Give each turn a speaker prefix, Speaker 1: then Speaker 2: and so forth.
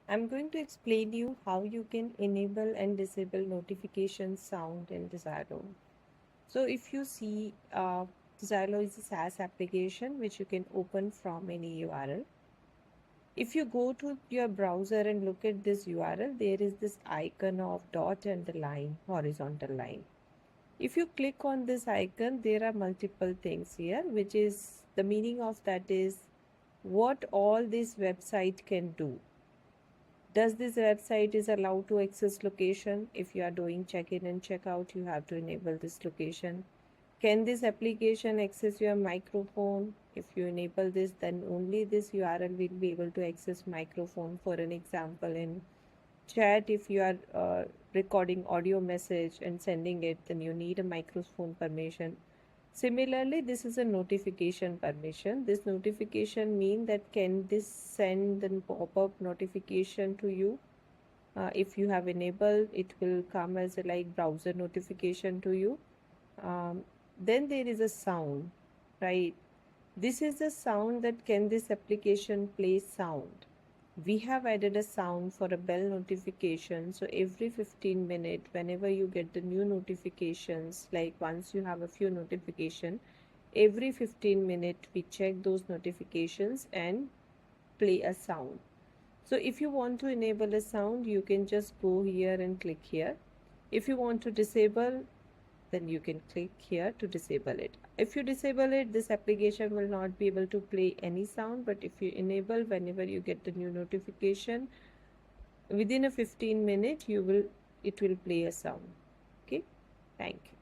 Speaker 1: I'm going to explain you how you can enable and disable notification sound in Dzylo. So if you see, Dzylo is a SaaS application which you can open from any URL. If you go to your browser and look at this URL, there is this icon of dot and the line, horizontal line. If you click on this icon, there are multiple things here, which is the meaning of that is what all this website can do. Does this website is allowed to access location? If you are doing check-in and check-out, you have to enable this location. Can this application access your microphone? If you enable this, then only this URL will be able to access microphone. For an example, in chat, if you are recording audio message and sending it, then you need a microphone permission. Similarly, this is a notification permission. This notification means that can this send the pop-up notification to you? If you have enabled, it will come as a like browser notification to you. Then there is a sound, right? This is the sound that can this application play sound. We have added a sound for a bell notification. So every 15 minutes, whenever you get the new notifications, like once you have a few notification, every 15 minutes we check those notifications and play a sound. So if you want to enable a sound, you can just go here and click here. If you want to disable, then you can click here to disable it. If you disable it, this application will not be able to play any sound, but if you enable, whenever you get the new notification, within a 15 minutes it will play a sound. Okay, thank you.